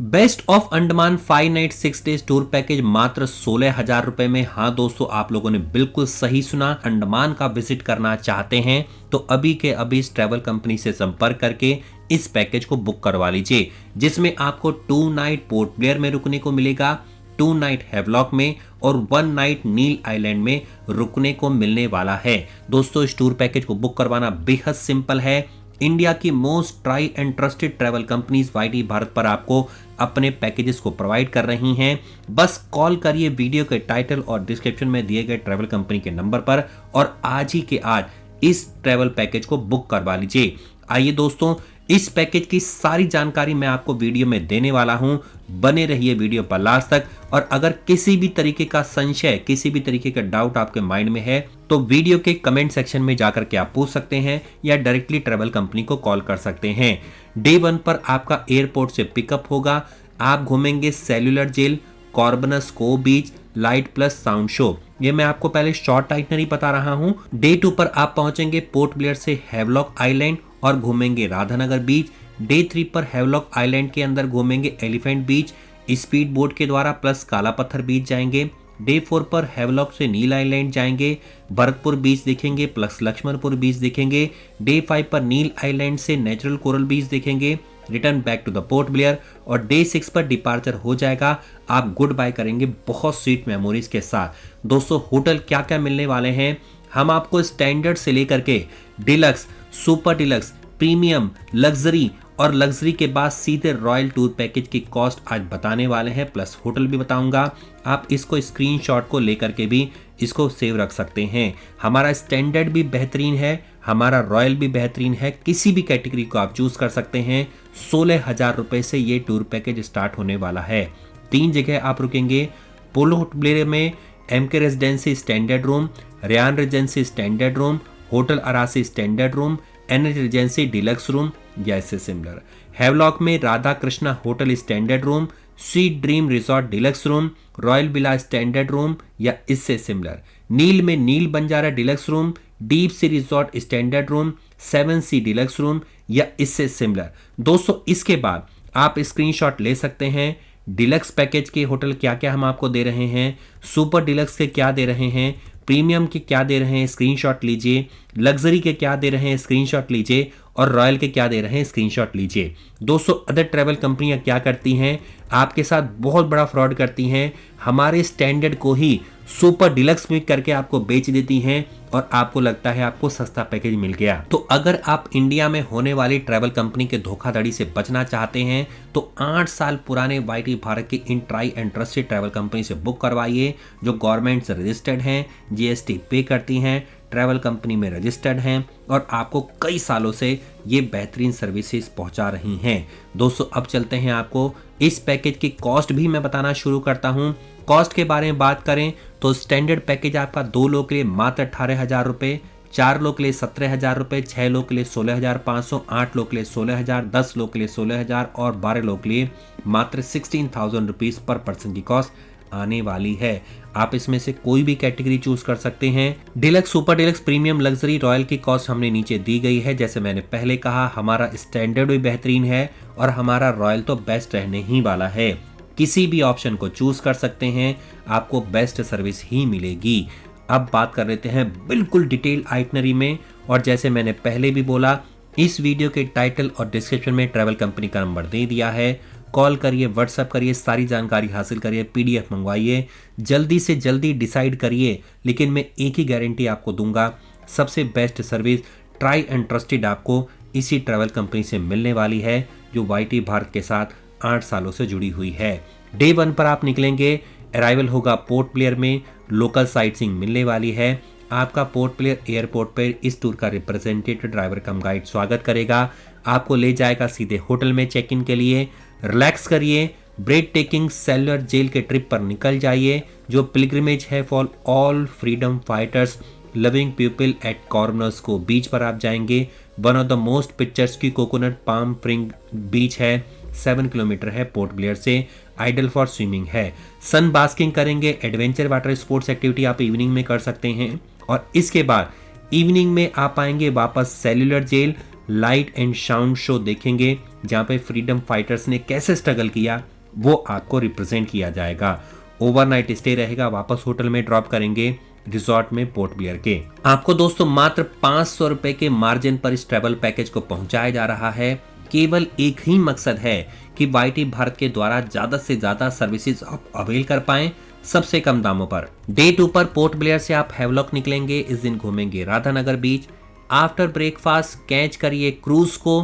Best of Andaman 5 night 6 days tour package मात्र 16,000 रुपए में। हाँ दोस्तों, आप लोगों ने बिल्कुल सही सुना। अंडमान का विजिट करना चाहते हैं तो अभी के अभी इस ट्रैवल कंपनी से संपर्क करके इस पैकेज को बुक करवा लीजिए, जिसमें आपको 2 नाइट पोर्ट ब्लेयर में रुकने को मिलेगा, 2 नाइट हैवलॉक में और 1 नाइट नील आइलैंड में रुकने को मिलने वाला है। दोस्तों, इस टूर पैकेज को बुक करवाना बेहद सिंपल है। इंडिया की most try and trusted travel companies YT Bharat पर आपको अपने पैकेजेस को प्रोवाइड कर रही हैं। बस कॉल करिए वीडियो के टाइटल और डिस्क्रिप्शन में दिए गए ट्रैवल कंपनी के नंबर पर और आज ही के आज इस ट्रैवल पैकेज को बुक करवा लीजिए। आइए दोस्तों, इस पैकेज की सारी जानकारी मैं आपको वीडियो में देने वाला हूं। बने रहिए वीडियो पर लास्ट तक। और अगर किसी भी तरीके का संशय, किसी भी तरीके का डाउट आपके माइंड में है तो वीडियो के कमेंट सेक्शन में जाकर के आप पूछ सकते हैं या डायरेक्टली ट्रैवल कंपनी को कॉल कर सकते हैं। डे 1 पर आपका एयरपोर्ट से पिकअप होगा। आप घूमेंगे सेल्यूलर जेल, कॉर्बनस को बीच, लाइट प्लस साउंड शो। ये मैं आपको पहले शॉर्ट आइटनरी बता रहा हूं। डे 2 पर आप पहुंचेंगे पोर्ट ब्लेयर से हैवलॉक आइलैंड और घूमेंगे राधानगर बीच। डे 3 पर हैवलॉक आइलैंड के अंदर घूमेंगे एलिफेंट बीच, स्पीड बोट के द्वारा प्लस काला पत्थर बीच जाएंगे। डे 4 पर हैवलॉक से नील आइलैंड जाएंगे, भरतपुर बीच देखेंगे प्लस लक्ष्मणपुर बीच देखेंगे। डे 5 पर नील आइलैंड से नेचुरल कोरल बीच देखेंगे, return back to the port Blair. और डे 6 पर डिपार्चर हो जाएगा। आप गुड बाय करेंगे बहुत स्वीट मेमोरीज के साथ। दोस्तों, होटल क्या क्या मिलने वाले हैं, हम आपको स्टैंडर्ड से लेकर के deluxe, super deluxe, premium, luxury और लग्जरी के बाद सीधे रॉयल टूर पैकेज की कॉस्ट आज बताने वाले हैं, प्लस होटल भी बताऊंगा। आप इसको स्क्रीनशॉट को लेकर के भी इसको सेव रख सकते हैं। हमारा स्टैंडर्ड भी बेहतरीन है, हमारा रॉयल भी बेहतरीन है। किसी भी कैटेगरी को आप चूज कर सकते हैं। 16,000 रुपए से ये टूर पैकेज स्टार्ट होने वाला है। 3 जगह आप रुकेंगे। पोलो ब्लेयर में MK residency standard room, Rayan residency standard room, hotel Arasi standard room, NH regency deluxe room या इससे सिमिलर। हैवलॉक में Radha Krishna hotel standard room, sweet dream resort deluxe room, royal villa standard room या इससे सिमिलर। नील में Neil Banjara deluxe room, deep sea resort standard room, 7 sea deluxe room या इससे similar. दोस्तों, इसके बाद आप स्क्रीनशॉट ले सकते हैं। डिलक्स पैकेज के होटल क्या क्या हम आपको दे रहे हैं, सुपर डिलक्स के क्या दे रहे हैं, प्रीमियम के क्या दे रहे हैं, स्क्रीनशॉट लीजिए। लग्जरी के क्या दे रहे हैं, स्क्रीनशॉट लीजिए। और रॉयल के क्या दे रहे हैं, स्क्रीनशॉट लीजिए। दोस्तों, अदर ट्रैवल कंपनियां क्या करती हैं, आपके साथ बहुत बड़ा फ्रॉड करती हैं। हमारे स्टैंडर्ड को ही सुपर डिलक्स में करके आपको बेच देती हैं और आपको लगता है आपको सस्ता पैकेज मिल गया। तो अगर आप इंडिया में होने वाली ट्रैवल कंपनी के धोखाधड़ी से बचना चाहते हैं तो 8 साल पुराने वाईटी भारत की इन tried and trusted travel company से बुक करवाइए, जो गवर्नमेंट से रजिस्टर्ड हैं, जीएसटी पे करती हैं, ट्रैवल कंपनी में रजिस्टर्ड हैं और आपको कई सालों से ये बेहतरीन सर्विसेज पहुंचा रही हैं। दोस्तों, अब चलते हैं आपको इस पैकेज की कॉस्ट भी मैं बताना शुरू करता हूं। कॉस्ट के बारे में बात करें तो स्टैंडर्ड पैकेज आपका 2 लोग के लिए मात्र 18,000 रुपए, 4 लोग के लिए 17,000 रुपए, 6 लोग के लिए 16,500, 8 लोग के लिए 16,000, 10 लोग के लिए 16,000 और 12 लोग के लिए मात्र 16,000 रुपीज पर पर्सन की कॉस्ट आने वाली है। आप इसमें से कोई भी कैटेगरी चूज कर सकते हैं। Deluxe, super deluxe, premium, luxury, royal की कॉस्ट हमने नीचे दी गई है। जैसे मैंने पहले कहा, हमारा स्टैंडर्ड भी बेहतरीन है और हमारा रॉयल तो बेस्ट रहने ही वाला है। किसी भी ऑप्शन को चूज कर सकते हैं, आपको बेस्ट सर्विस ही मिलेगी। अब बात कर लेते हैं बिल्कुल डिटेल आइटनरी में। और जैसे मैंने पहले भी बोला, इस वीडियो के टाइटल और डिस्क्रिप्शन में ट्रैवल कंपनी का नंबर दे दिया है। कॉल करिए, व्हाट्सएप करिए, सारी जानकारी हासिल करिए, पीडीएफ मंगवाइए, जल्दी से जल्दी डिसाइड करिए। लेकिन मैं एक ही गारंटी आपको दूंगा, सबसे best service try and trusted आपको इसी ट्रैवल कंपनी से मिलने वाली है, जो वाईटी भारत के साथ 8 सालों से जुड़ी हुई है। डे 1 पर आप निकलेंगे, अराइवल होगा पोर्ट ब्लेयर में, लोकल साइटसीइंग मिलने वाली है। आपका पोर्ट ब्लेयर एयरपोर्ट पर इस टूर का रिप्रेजेंटेटिव ड्राइवर कम गाइड स्वागत करेगा, आपको ले जाएगा सीधे होटल में चेक इन के लिए। रिलैक्स करिए, ब्रेड टेकिंग सेल्युलर जेल के ट्रिप पर निकल जाइए, जो पिलग्रिमेज है for all freedom fighters loving people at corners को बीच पर आप जाएंगे। One of the most pictures की कोकोनट पाम फ्रिंग बीच है, 7 किलोमीटर है पोर्ट ब्लेयर से, आइडल फॉर स्विमिंग है। सन बास्किंग करेंगे, एडवेंचर वाटर स्पोर्ट्स एक्टिविटी आप इवनिंग में कर सकते हैं। और इसके बाद इवनिंग में आप आएंगे वापस Cellular Jail, light and sound show देखेंगे, जहाँ पे फ्रीडम फाइटर्स ने कैसे स्ट्रगल किया वो आपको रिप्रेजेंट किया जाएगा। ओवरनाइट स्टे रहेगा, वापस होटल में ड्रॉप करेंगे रिजॉर्ट में पोर्ट ब्लेयर के। आपको दोस्तों मात्र 500 रुपए के मार्जिन पर इस ट्रैवल पैकेज को पहुंचाया जा रहा है। केवल एक ही मकसद है कि वाईटी भारत के द्वारा ज्यादा से ज्यादा सर्विसेज आप अवेल कर पाएं सबसे कम दामों पर। डे 2 पर पोर्ट ब्लेयर से आप हैवलॉक निकलेंगे। इस दिन घूमेंगे Radhanagar beach. After breakfast catch करिए क्रूज को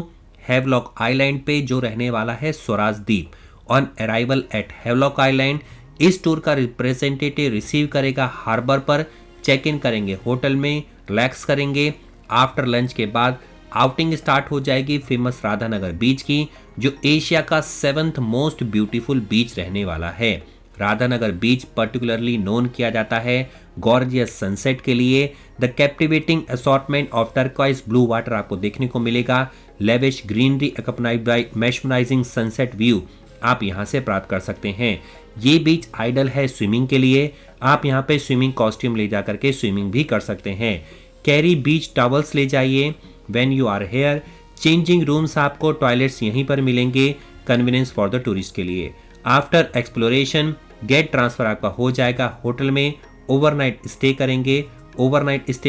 हैवलॉक आइलैंड पे, जो रहने वाला है Swaraj Dweep. On arrival at Havelock island इस टूर का रिप्रेजेंटेटिव रिसीव करेगा हार्बर पर। चेक इन करेंगे होटल में, रिलैक्स करेंगे। आफ्टर लंच के बाद आउटिंग स्टार्ट हो जाएगी फेमस राधानगर बीच की, जो एशिया का 7th मोस्ट ब्यूटीफुल बीच रहने वाला है। राधानगर बीच पर्टिकुलरली नोन किया जाता है गॉर्जियस सनसेट के लिए। The captivating assortment of turquoise blue water आपको देखने को मिलेगा। Lavish greenery accompanied by mesmerising sunset view आप यहां से प्राप्त कर सकते हैं। ये बीच आइडल है स्विमिंग के लिए। आप यहां पे स्विमिंग कॉस्ट्यूम ले जा करके स्विमिंग भी कर सकते हैं। कैरी बीच टॉवल्स ले जाइए when you are here. Changing rooms आपको टॉयलेट्स यहीं पर मिलेंगे कन्वीनियंस फॉर द टूरिस्ट के लिए। आफ्टर एक्सप्लोरेशन गेट ट्रांसफर आपका हो जाएगा होटल में। ओवरनाइट स्टे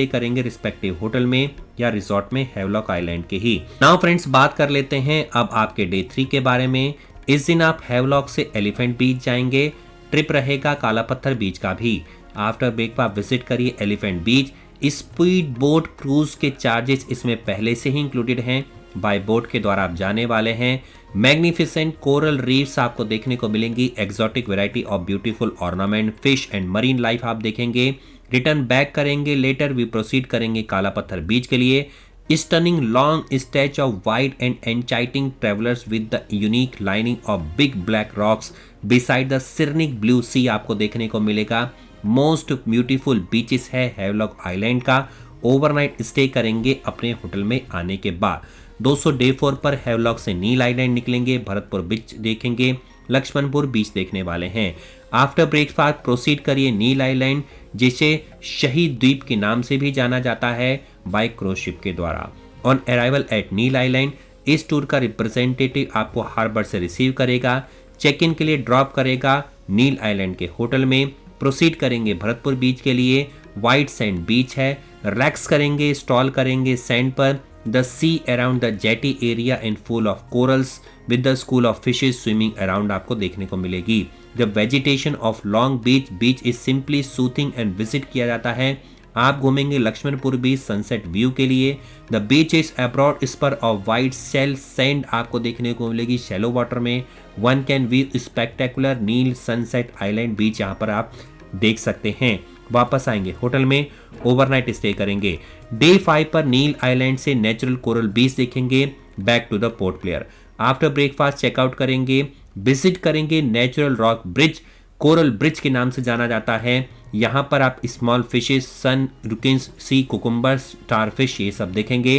करेंगे रिस्पेक्टिव होटल में या रिजॉर्ट में हैवलॉक आइलैंड के ही। नाउ फ्रेंड्स बात कर लेते हैं अब आपके डे 3 के बारे में। इस दिन आप हैवलॉक से एलिफेंट बीच जाएंगे। ट्रिप रहेगा काला पत्थर बीच का भी। आफ्टर ब्रेकफास्ट विजिट करिए एलिफेंट बीच। स्पीड बोट क्रूज के चार्जेस इसमें पहले से ही इंक्लूडेड हैं। बाय बोट के द्वारा आप जाने वाले हैं। मैग्निफिसेंट कोरल रीफ्स आपको देखने को मिलेंगी। Exotic variety of beautiful ornament, fish and marine life आप देखेंगे। रिटर्न बैक करेंगे। लेटर वी प्रोसीड करेंगे काला पत्थर बीच के लिए। Stunning long stretch of wide and enchanting travellers with the unique lining of big black rocks beside the scenic blue sea आपको देखने को मिलेगा। मोस्ट ब्यूटीफुल बीचेस है हैवलॉक आइलैंड का। ओवरनाइट स्टे करेंगे अपने होटल में आने के बाद। दोस्तों डे 4 पर हैवलॉक से नील आइलैंड निकलेंगे, भरतपुर बीच देखेंगे, लक्ष्मणपुर बीच देखने वाले हैं। आफ्टर ब्रेकफास्ट प्रोसीड करिए नील आइलैंड, जिसे शहीद द्वीप के नाम से भी जाना जाता है बाय क्रूज शिप के द्वारा। On arrival at Neil island इस टूर का रिप्रेजेंटेटिव आपको हार्बर से रिसीव करेगा। चेक इन के लिए ड्रॉप करेगा नील आइलैंड के होटल में। प्रोसीड करेंगे भरतपुर बीच के लिए। वाइट सैंड बीच है। रिलैक्स करेंगे, स्टॉल करेंगे सैंड पर। The sea around the jetty area and full of corals with the school of fishes swimming around आपको देखने को मिलेगी। The vegetation of long beach is simply soothing and visit किया जाता है। आप घूमेंगे लक्ष्मणपुर बीच सनसेट व्यू के लिए। The beach is abroad spur of white shell sand आपको देखने को मिलेगी शैलो वाटर में। One can view spectacular Neil sunset island beach यहाँ पर आप देख सकते हैं। वापस आएंगे होटल में, ओवरनाइट स्टे करेंगे। डे 5 पर नील आइलैंड से नेचुरल कोरल बीच देखेंगे। Back to the port Blair. After breakfast checkout करेंगे। विजिट करेंगे natural rock bridge, coral bridge के नाम से जाना जाता है। यहाँ पर आप small fishes, sea urchins, sea cucumbers, starfish ये सब देखेंगे।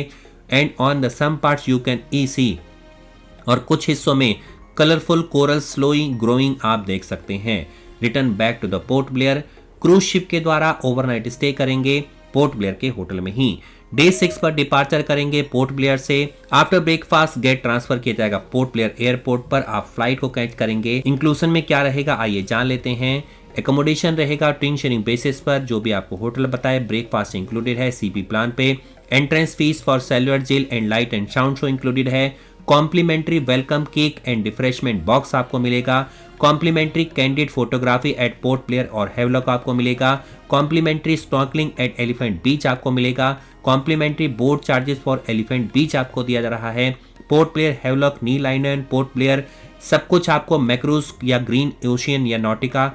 And on the some parts you can ई सी, और कुछ हिस्सों में कलरफुल कोरल स्लोई ग्रोइंग आप देख सकते हैं। Return back to the port Blair. Cruise ship के द्वारा ओवरनाइट स्टे करेंगे पोर्ट ब्लेयर के होटल में ही। डे 6 पर डिपार्चर करेंगे पोर्ट ब्लेयर से। आफ्टर ब्रेकफास्ट गेट ट्रांसफर किया जाएगा पोर्ट ब्लेयर एयरपोर्ट पर। आप फ्लाइट को कैच करेंगे। इंक्लूजन में क्या रहेगा आइए जान लेते हैं। एकोमोडेशन रहेगा ट्विन शेयरिंग बेसिस पर, जो भी आपको होटल बताए। ब्रेकफास्ट इंक्लूडेड है सीपी प्लान पे। Entrance fees for Cellular Jail and light and sound show included है। Complimentary welcome cake and refreshment box आपको मिलेगा। Complimentary candid photography at Port Blair और हैवलॉक आपको मिलेगा। Complimentary snorkelling at Elephant beach आपको मिलेगा। Complimentary boat charges for Elephant beach आपको दिया जा रहा है। Port Blair, Havelock, Neil island, Port Blair सब कुछ आपको मैक्रूज या ग्रीन ओशियन या नॉटिका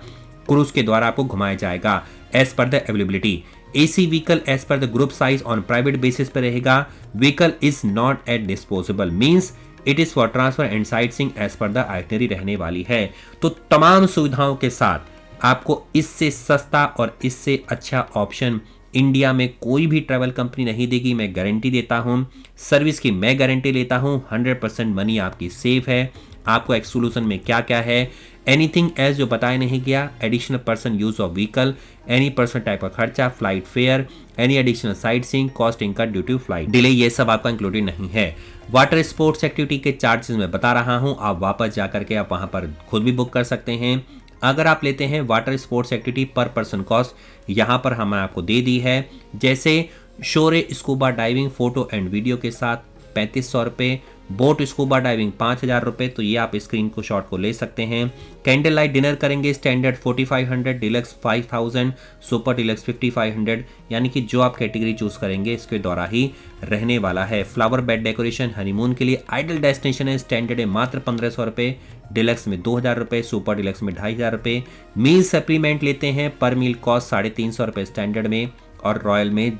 क्रूज के द्वारा आपको घुमाया जाएगा as per the availability. AC vehicle as per the group size on private basis पर रहेगा। Vehicle is not at disposable means it is for transfer and sightseeing as per the itinerary रहने वाली है। तो तमाम सुविधाओं के साथ आपको इससे सस्ता और इससे अच्छा ऑप्शन इंडिया में कोई भी ट्रैवल कंपनी नहीं देगी। मैं गारंटी देता हूं, सर्विस की मैं गारंटी लेता हूं। 100% मनी आपकी सेफ है। आपको एक्सक्लूजन में क्या क्या है, एनीथिंग एल्स जो बताया नहीं गया, additional person use of vehicle, any person type का खर्चा, flight fare, any additional sightseeing, cost incurred due to flight delay, ये सब आपका इंक्लूडेड नहीं है। वाटर स्पोर्ट्स एक्टिविटी के चार्जेस मैं बता रहा हूं, आप वापस जाकर के आप वहां पर खुद भी बुक कर सकते हैं। अगर आप लेते हैं water sports activity per person cost यहाँ पर हमें आपको दे दी है, जैसे shore scuba diving photo and video के साथ 3500 रुपये, बोट स्कूबा डाइविंग 5000 रुपये, तो ये आप स्क्रीन को शॉट को ले सकते हैं। कैंडल लाइट डिनर करेंगे स्टैंडर्ड 4500, डिलक्स 5000, सुपर डिलक्स 5500, यानी कि जो आप कैटेगरी चूज करेंगे इसके द्वारा ही रहने वाला है। फ्लावर बेड डेकोरेशन हनीमून के लिए आइडल डेस्टिनेशन है, स्टैंडर्ड है मात्र 1500 रुपये, डिलक्स में 2000 रुपये, सुपर डिलक्स में 2500 रुपये। मील सप्लीमेंट लेते हैं पर मील कॉस्ट 350 रुपये स्टैंडर्ड में, और रॉयल में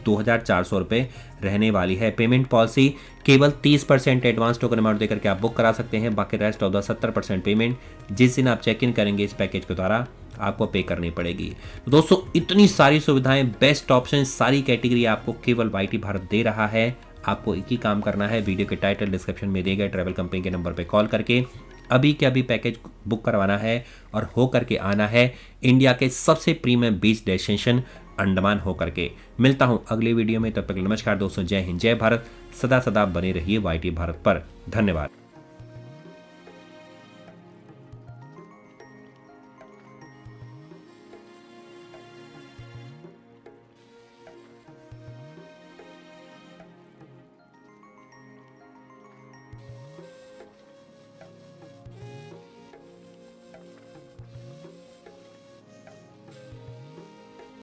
2400 रुपये रहने वाली है। पेमेंट पॉलिसी केवल 30% एडवांस टोकन अमाउंट देकर के आप बुक करा सकते हैं, बाकी रेस्ट ऑफ द 70% पेमेंट जिस दिन आप चेक इन करेंगे इस पैकेज के द्वारा आपको पे करनी पड़ेगी। तो दोस्तों इतनी सारी सुविधाएं, बेस्ट ऑप्शन, सारी कैटेगरी आपको केवल वाईटी भारत दे रहा है। आपको एक ही काम करना है, वीडियो के टाइटल डिस्क्रिप्शन में दिए गए ट्रैवल कंपनी के नंबर पर कॉल करके अभी के अभी पैकेज बुक करवाना है और हो करके आना है इंडिया के सबसे प्रीमियम बीच डेस्टिनेशन अंडमान होकर के। मिलता हूं अगले वीडियो में, तब तक नमस्कार दोस्तों, जय हिंद जय भारत। सदा सदा बने रहिए वाईटी भारत पर। धन्यवाद।